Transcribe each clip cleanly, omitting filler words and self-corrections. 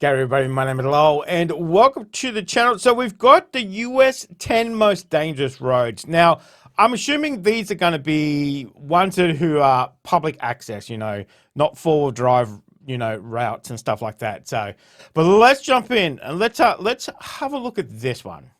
Gary, everybody, my name is Lowell, and welcome to the channel. So we've got the US 10 most dangerous roads. Now, I'm assuming these are going to be ones who are public access, not four-wheel drive, routes and stuff like that. So, but let's jump in and let's have a look at this one.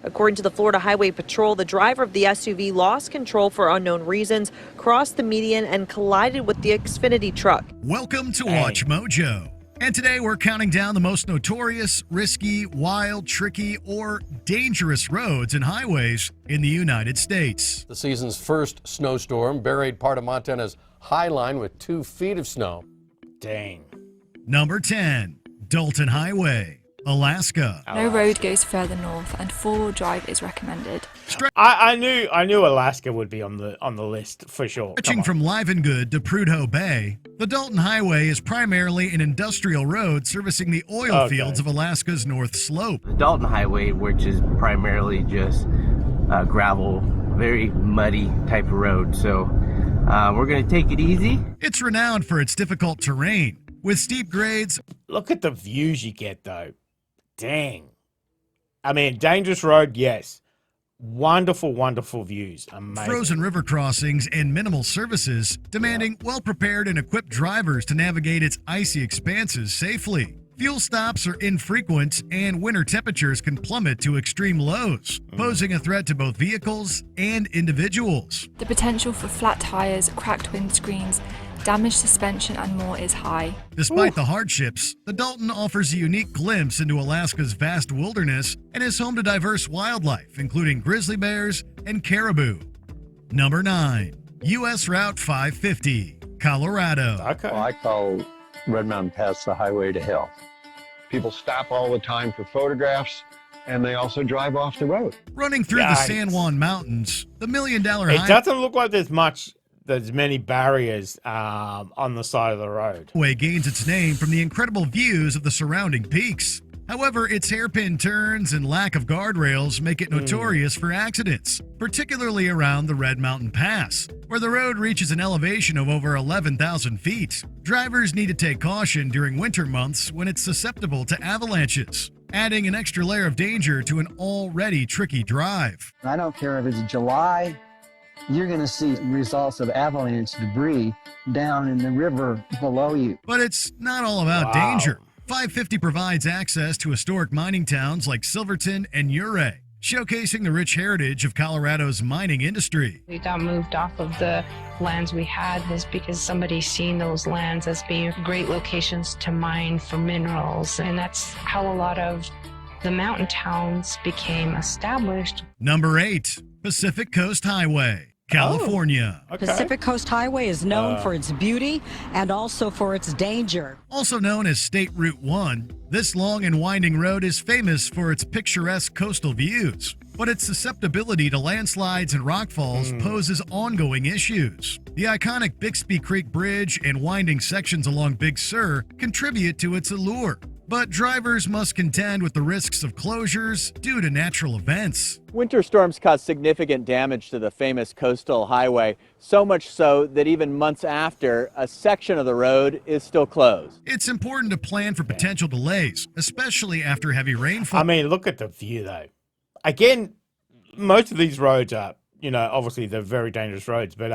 According to the Florida Highway Patrol, the driver of the SUV lost control for unknown reasons, crossed the median, and collided with the Xfinity truck. Welcome to Watch Mojo. And today we're counting down the most notorious, risky, wild, tricky, or dangerous roads and highways in the United States. The season's first snowstorm buried part of Montana's High Line with 2 feet of snow. Dang. Number 10, Dalton Highway, Alaska. No road goes further north, and four-wheel drive is recommended. I knew Alaska would be on the list for sure. Stretching from Livengood to Prudhoe Bay, the Dalton Highway is primarily an industrial road servicing the oil fields of Alaska's North Slope. The Dalton Highway, which is primarily just gravel, very muddy type of road. So we're going to take it easy. It's renowned for its difficult terrain, with steep grades. Look at the views you get, though. Dang. I mean, dangerous road, yes. Wonderful, wonderful views. Amazing. Frozen river crossings and minimal services, demanding well-prepared and equipped drivers to navigate its icy expanses safely. Fuel stops are infrequent, and winter temperatures can plummet to extreme lows, posing a threat to both vehicles and individuals. The potential for flat tires, cracked windscreens, damaged suspension, and more is high. Despite the hardships, the Dalton offers a unique glimpse into Alaska's vast wilderness and is home to diverse wildlife, including grizzly bears and caribou. Number 9, U.S. Route 550, Colorado. Okay. Well, I call Red Mountain Pass the highway to hell. People stop all the time for photographs, and they also drive off the road. Running through the San Juan Mountains, the million-dollar It highway doesn't look like there's many barriers on the side of the road. Gains its name from the incredible views of the surrounding peaks. However, its hairpin turns and lack of guardrails make it notorious for accidents, particularly around the Red Mountain Pass, where the road reaches an elevation of over 11,000 feet. Drivers need to take caution during winter months when it's susceptible to avalanches, adding an extra layer of danger to an already tricky drive. I don't care if it's July, you're going to see results of avalanche debris down in the river below you. But it's not all about danger. 550 provides access to historic mining towns like Silverton and Ouray, showcasing the rich heritage of Colorado's mining industry. We got moved off of the lands we had was because somebody seen those lands as being great locations to mine for minerals, and that's how a lot of the mountain towns became established. Number 8, Pacific Coast Highway, California. Pacific Coast Highway is known for its beauty and also for its danger. Also known as State Route 1, this long and winding road is famous for its picturesque coastal views, but its susceptibility to landslides and rockfalls poses ongoing issues. The iconic Bixby Creek Bridge and winding sections along Big Sur contribute to its allure, but drivers must contend with the risks of closures due to natural events. Winter storms caused significant damage to the famous coastal highway, so much so that even months after, a section of the road is still closed. It's important to plan for potential delays, especially after heavy rainfall. I mean, look at the view, though. Again, most of these roads are, obviously they're very dangerous roads, but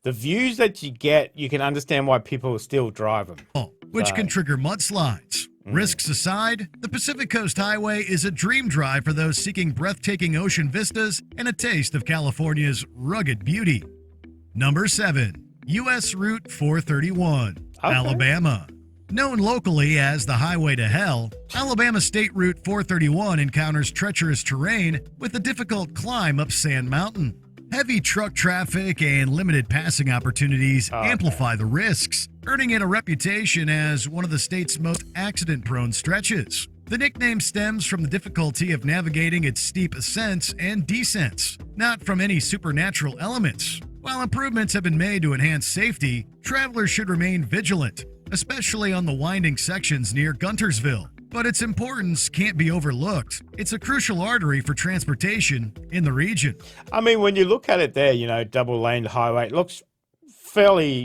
the views that you get, you can understand why people still drive them. Which can trigger mudslides. Risks aside, the Pacific Coast Highway is a dream drive for those seeking breathtaking ocean vistas and a taste of California's rugged beauty. Number 7, U.S. Route 431, Alabama. Known locally as the Highway to Hell, Alabama State Route 431 encounters treacherous terrain with a difficult climb up Sand Mountain. Heavy truck traffic and limited passing opportunities amplify the risks, earning it a reputation as one of the state's most accident-prone stretches. The nickname stems from the difficulty of navigating its steep ascents and descents, not from any supernatural elements. While improvements have been made to enhance safety, travelers should remain vigilant, especially on the winding sections near Guntersville. But its importance can't be overlooked. It's a crucial artery for transportation in the region. I mean, when you look at it there, double-laned highway, it looks fairly,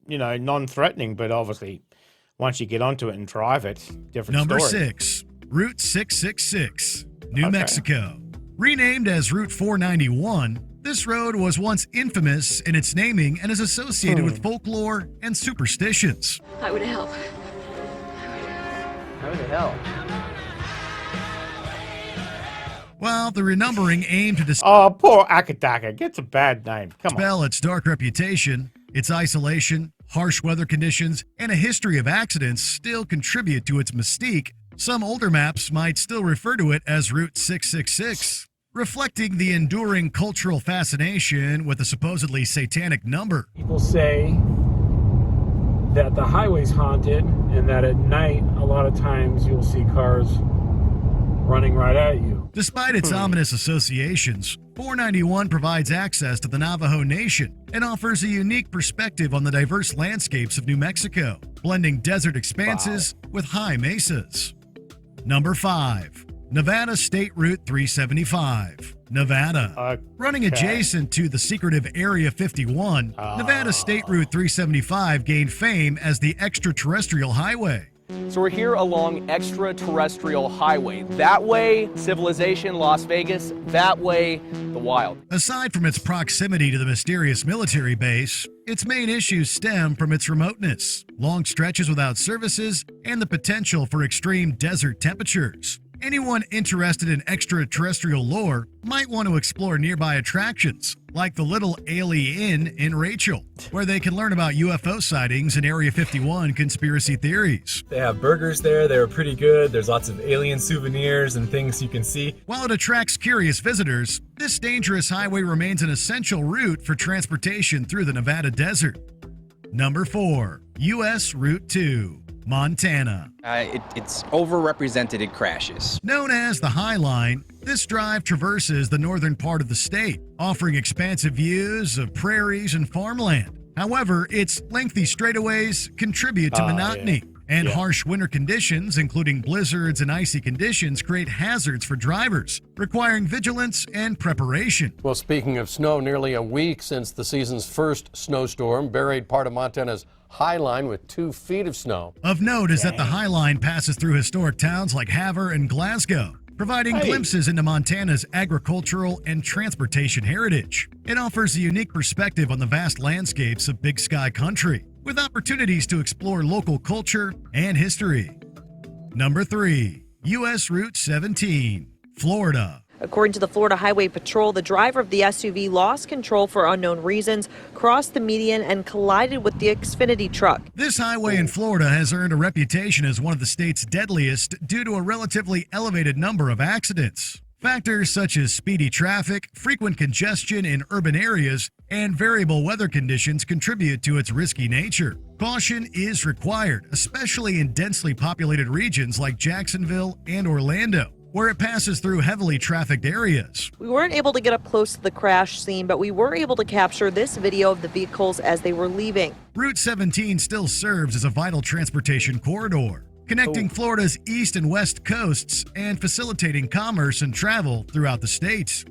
non-threatening, but obviously once you get onto it and drive it, different Number story. 6, Route 666, New Mexico. Renamed as Route 491, this road was once infamous in its naming and is associated with folklore and superstitions. Highway to hell. How the hell? While the renumbering aimed to Oh, poor Akadaka gets a bad name. Come on. dispel its dark reputation, its isolation, harsh weather conditions, and a history of accidents still contribute to its mystique. Some older maps might still refer to it as Route 666, reflecting the enduring cultural fascination with a supposedly satanic number. People say that the highway's haunted and that at night, a lot of times you'll see cars running right at you. Despite its ominous associations, 491 provides access to the Navajo Nation and offers a unique perspective on the diverse landscapes of New Mexico, blending desert expanses with high mesas. Number 5, Nevada State Route 375, Nevada. Running adjacent to the secretive Area 51, Nevada State Route 375 gained fame as the extraterrestrial highway. So we're here along extraterrestrial highway. That way, civilization, Las Vegas. That way, the wild. Aside from its proximity to the mysterious military base, its main issues stem from its remoteness, long stretches without services, and the potential for extreme desert temperatures. Anyone interested in extraterrestrial lore might want to explore nearby attractions, like the Little Alien in Rachel, where they can learn about UFO sightings and Area 51 conspiracy theories. They have burgers there, they were pretty good. There's lots of alien souvenirs and things you can see. While it attracts curious visitors, this dangerous highway remains an essential route for transportation through the Nevada desert. Number 4, U.S. Route 2, Montana. It's overrepresented in crashes. Known as the High Line, this drive traverses the northern part of the state, offering expansive views of prairies and farmland. However, its lengthy straightaways contribute to monotony, and harsh winter conditions, including blizzards and icy conditions, create hazards for drivers, requiring vigilance and preparation. Well, speaking of snow, nearly a week since the season's first snowstorm buried part of Montana's High Line with 2 feet of snow. Of note is that the High Line passes through historic towns like Havre and Glasgow, providing glimpses into Montana's agricultural and transportation heritage. It offers a unique perspective on the vast landscapes of Big Sky country, with opportunities to explore local culture and history. Number 3, U.S. Route 17, Florida. According to the Florida Highway Patrol, the driver of the SUV lost control for unknown reasons, crossed the median, and collided with the Xfinity truck. This highway in Florida has earned a reputation as one of the state's deadliest due to a relatively elevated number of accidents. Factors such as speedy traffic, frequent congestion in urban areas, and variable weather conditions contribute to its risky nature. Caution is required, especially in densely populated regions like Jacksonville and Orlando, where it passes through heavily trafficked areas. We weren't able to get up close to the crash scene, but we were able to capture this video of the vehicles as they were leaving. Route 17 still serves as a vital transportation corridor, connecting Florida's east and west coasts and facilitating commerce and travel throughout the state.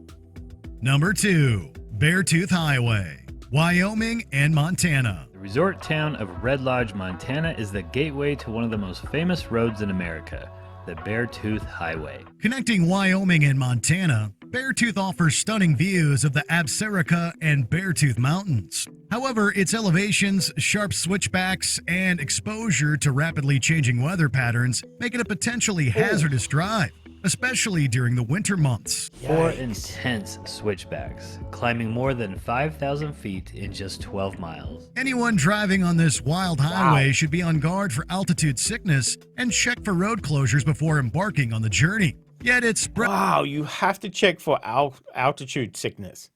Number 2, Beartooth Highway, Wyoming and Montana. The resort town of Red Lodge, Montana is the gateway to one of the most famous roads in America, the Beartooth Highway. Connecting Wyoming and Montana, Beartooth offers stunning views of the Absaroka and Beartooth Mountains. However, its elevations, sharp switchbacks, and exposure to rapidly changing weather patterns make it a potentially hazardous drive, especially during the winter months. 4 intense switchbacks, climbing more than 5,000 feet in just 12 miles. Anyone driving on this wild highway should be on guard for altitude sickness and check for road closures before embarking on the journey. Yet it's wow, you have to check for altitude sickness.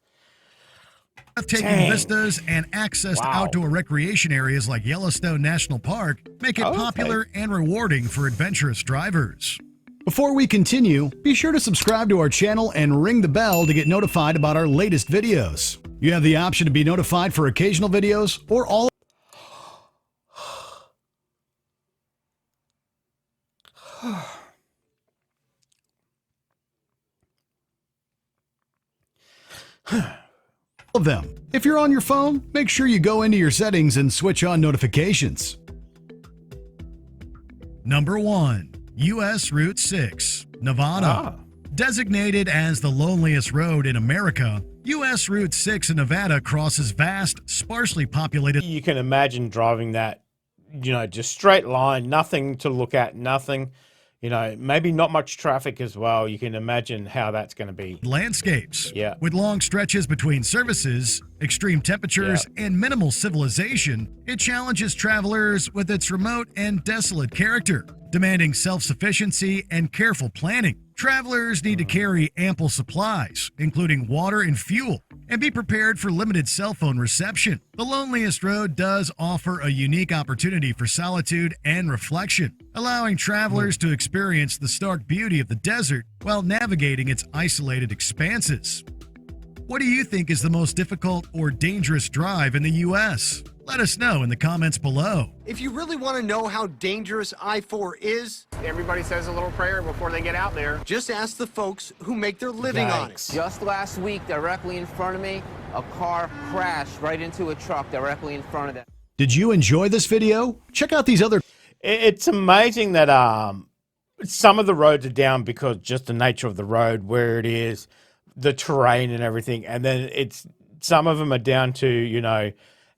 Breathtaking vistas and access to outdoor recreation areas like Yellowstone National Park make it popular and rewarding for adventurous drivers. Before we continue, be sure to subscribe to our channel and ring the bell to get notified about our latest videos. You have the option to be notified for occasional videos or all of them. If you're on your phone, make sure you go into your settings and switch on notifications. Number 1. U.S. Route 6, Nevada. Designated as the loneliest road in America, U.S. Route 6 in Nevada crosses vast, sparsely populated. You can imagine driving that, just straight line, nothing to look at, nothing, maybe not much traffic as well. You can imagine how that's going to be. Landscapes. Yeah. With long stretches between services, extreme temperatures, and minimal civilization, it challenges travelers with its remote and desolate character, demanding self-sufficiency and careful planning. Travelers need to carry ample supplies, including water and fuel, and be prepared for limited cell phone reception. The loneliest road does offer a unique opportunity for solitude and reflection, allowing travelers to experience the stark beauty of the desert while navigating its isolated expanses. What do you think is the most difficult or dangerous drive in the U.S.? Let us know in the comments below. If you really want to know how dangerous I-4 is, everybody says a little prayer before they get out there. Just ask the folks who make their living on it. Just last week, directly in front of me, a car crashed right into a truck directly in front of them. Did you enjoy this video? Check out these other. It's amazing that some of the roads are down because just the nature of the road, where it is, the terrain and everything, and then some of them are down to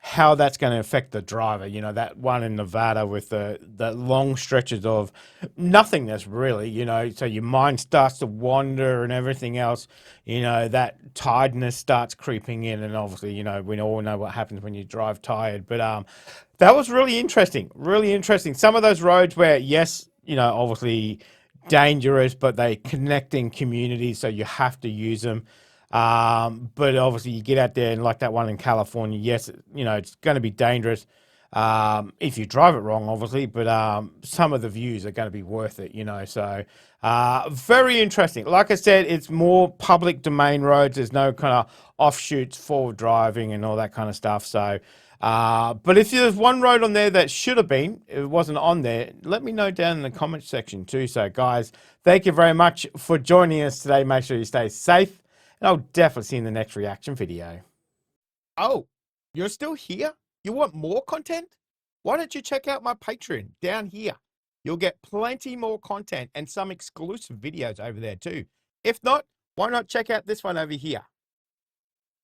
how that's going to affect the driver. That one in Nevada with the long stretches of nothingness, really, so your mind starts to wander and everything else, that tiredness starts creeping in. And obviously, we all know what happens when you drive tired. But that was really interesting, really interesting. Some of those roads where, yes, obviously dangerous, but they connecting communities, so you have to use them. But obviously you get out there and like that one in California, yes, it's going to be dangerous if you drive it wrong, obviously, but some of the views are going to be worth it, so very interesting. Like I said, it's more public domain roads. There's no kind of offshoots, forward driving and all that kind of stuff. So but if there's one road on there that should have been, it wasn't on there, let me know down in the comment section too. So guys, thank you very much for joining us today. Make sure you stay safe. And I'll definitely see you in the next reaction video. Oh, you're still here? You want more content? Why don't you check out my Patreon down here? You'll get plenty more content and some exclusive videos over there too. If not, why not check out this one over here?